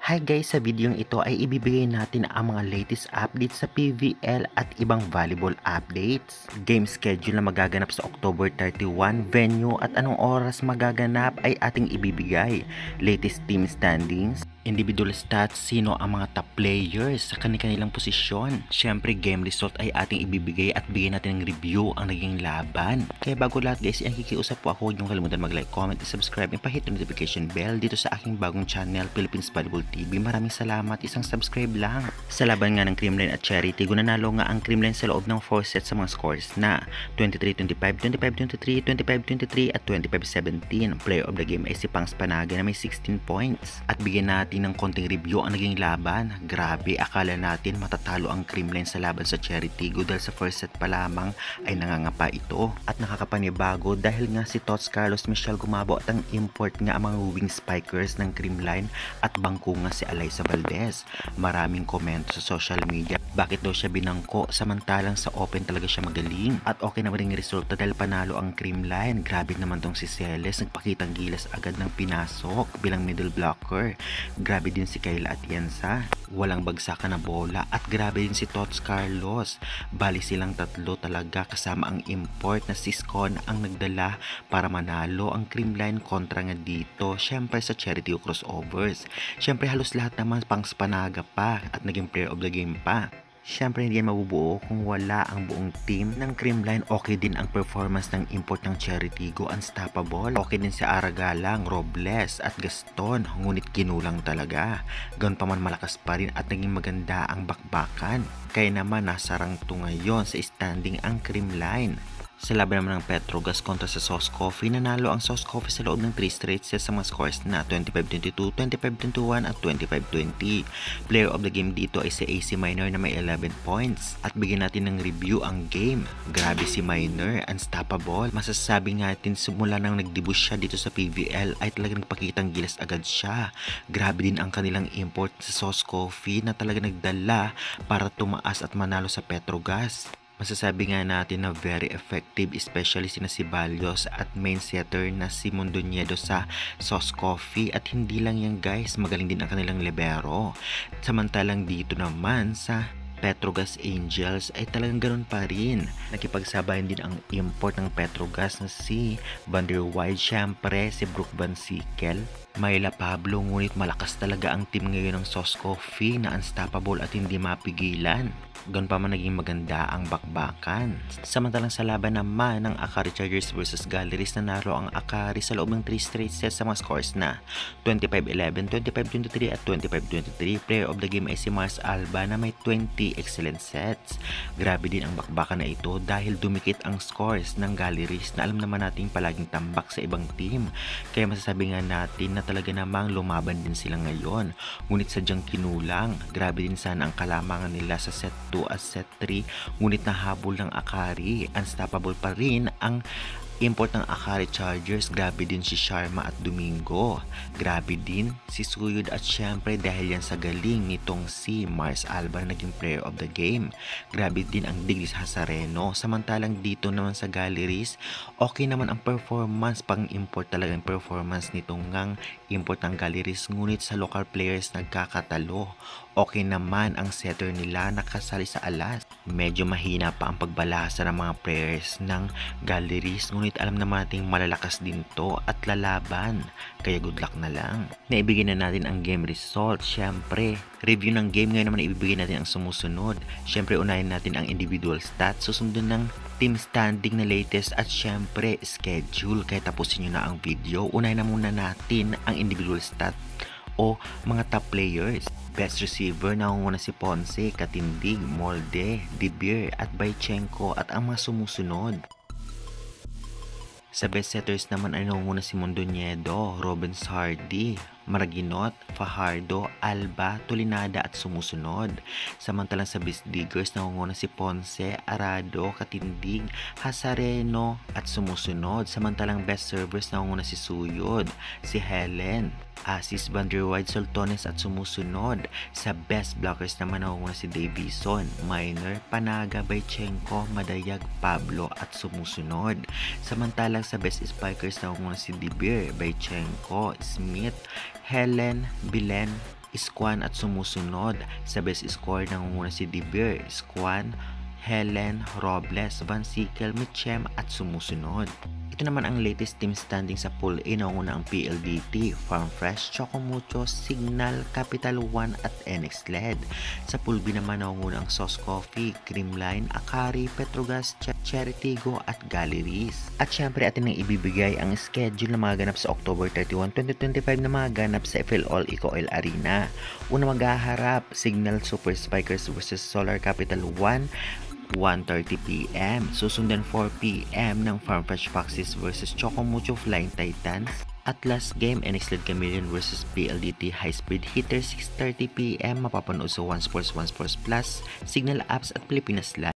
Hi guys, sa videong ito ay ibibigay natin ang mga latest updates sa PVL at ibang volleyball updates. Game schedule na magaganap sa October 31, venue at anong oras magaganap ay ating ibibigay. Latest team standings, individual stats, sino ang mga top players sa kanilang posisyon. Syempre game result ay ating ibibigay at bigyan natin ng review ang naging laban. Kaya bago lahat guys, nakikiusap po ako, huwag niyong kalimutan mag-like, comment, and subscribe, and pahit yung notification bell dito sa aking bagong channel, Philippines Volleyball TV. Maraming salamat, isang subscribe lang. Sa laban nga ng Creamline at Charity, nanalo nga ang Creamline sa loob ng 4 sets sa mga scores na 23-25, 25-23, 25-23 at 25-17. Player of the game ay si Pangs Panaga na may 16 points. At bigyan natin ng konting review ang naging laban. Grabe, akala natin matatalo ang Creamline sa laban sa Charity dahil sa first set pa lamang ay nangangapa ito. At nakakapanibago dahil nga si Tots Carlos Michel Gumabo at ang import nga ang mga wing spikers ng Creamline at bangko nga si Alyssa Valdez. Maraming komento sa social media. Bakit daw siya binangko samantalang sa open talaga siya magaling? At okay naman rin yung resulta dahil panalo ang Creamline. Grabe naman tong si Celes, nagpakitang gilas agad ng pinasok bilang middle blocker. Grabe din si Kayla Atienza, walang bagsakan na bola. At grabe din si Tots Carlos. Bali silang tatlo talaga kasama ang import na si Scon ang nagdala para manalo ang Creamline kontra nga dito. Syempre sa Charity crossovers. Syempre halos lahat naman Pangs Panaga pa at naging player of the game pa. Syempre hindi yan mabubuo kung wala ang buong team ng Creamline. Okay din ang performance ng import ng Charity, go unstoppable. Okay din si Aragalang, Robles at Gaston, ngunit kinulang talaga. Ganoon pa man malakas pa rin at naging maganda ang bakbakan. Kaya naman nasa rank 2 ngayon sa standing ang Creamline. Sa laban naman ng Petrogas kontra sa Sauce Coffee, nanalo ang Sauce Coffee sa loob ng 3 straight sets sa mga scores na 25-22, 25-21 at 25-20. Player of the game dito ay si AC Minor na may 11 points. At bigyan natin ng review ang game. Grabe si Minor, unstoppable. Masasabi natin simula nang nag-debut siya dito sa PVL ay talagang nagpakitang gilas agad siya. Grabe din ang kanilang import sa Sauce Coffee na talaga nagdala para tumaas at manalo sa Petrogas. Masasabi nga natin na very effective, especially sina si Balios at main setter na si Mondoñedo sa Sauce Coffee. At hindi lang yan guys, magaling din ang kanilang libero. Samantalang dito naman sa Petrogas Angels ay talagang ganun pa rin. Nakipagsabayan din ang import ng Petrogas na si Van der Wide, syempre si Brooke Van Sickle, Myla Pablo, ngunit malakas talaga ang team ngayon ng Sauce Coffee na unstoppable at hindi mapigilan. Doon pa man naging maganda ang bakbakan. Samantalang sa laban naman ng Akari Chargers versus Galleries, nanalo ang Akari sa loob ng 3 straight sets sa mga scores na 25-11, 25-23 at 25-23. Player of the game ay si Mars Alba na may 20 excellent sets. Grabe din ang bakbakan na ito dahil dumikit ang scores ng Galleries na alam naman natin palaging tambak sa ibang team. Kaya masasabi nga natin na talaga namang lumaban din sila ngayon. Ngunit sadyang kinulang. Grabe din sana ang kalamangan nila sa set 2 at set 3, ngunit nahabol ng Akari. Unstoppable pa rin ang import ng Akari Chargers. Grabe din si Sharma at Domingo. Grabe din si Suyud at syempre dahil yan sa galing nitong si Mars Alba na naging player of the game. Grabe din ang Diglis Hazareno. Samantalang dito naman sa Galleries, okay naman ang performance, pang import talaga ang performance nitong ngang import ng Galleries, ngunit sa local players nagkakatalo. Okay naman ang setter nila, nakasali sa alas. Medyo mahina pa ang pagbalasa ng mga players ng Galleries, ngunit alam naman nating malalakas din to at lalaban. Kaya good luck na lang. Naibigay na natin ang game result. Syempre, review ng game ngayon naman ibibigay natin ang sumusunod. Syempre, unahin natin ang individual stats, susundan ng team standing na latest at syempre schedule. Kaya tapusin nyo na ang video. Unahin na muna natin ang individual stat o mga top players. Best receiver, nangunguna si Ponce, Katindig, Molde, Dibir at Baychenko at ang mga sumusunod. Sa best setters naman ay nangunguna si Mondoñedo, Robin Sardi, Maraginot, Fajardo, Alba, Tulinada at sumusunod. Samantalang sa best diggers nangunguna si Ponce, Arado, Katindig, Hazareno at sumusunod. Samantalang best servers nangunguna si Suyod, si Helen, Asis, Van der Wide, Soltones at sumusunod. Sa best blockers naman nangunguna si Davison, Minor, Panaga, Baychenko, Madayag, Pablo at sumusunod. Samantalang sa best spikers nangunguna si Dibir, Baychenko, Smith, Helen, Bilen, Squan at sumusunod. Sa best score nangunguna si De Beer, Squan, Helen, Robles, Van Sickle, Michem at sumusunod. Ito naman ang latest team standing sa Pool A. Nanguna ang PLDT, Farm Fresh, Chocomucho, Signal, Capital One at NX LED. Sa Pool B naman nanguna ang Sauce Coffee, Creamline, Akari, Petrogas, Cherry Tigo at Galleries. At syempre atin nang ibibigay ang schedule na mga ganap sa October 31, 2025 na mga ganap sa FL All Eco Oil Arena. Una maghaharap, Signal Super Spikers vs Solar Capital One, 1:30 PM. Susundan 4 PM ng Farm Fresh Foxes vs Chocomucho Flying Titans. At last game, NX LED Chameleon vs PLDT High Speed Hitter, 6:30 PM. Mapapanood sa One Sports Plus, Signal Apps at Pilipinas Live.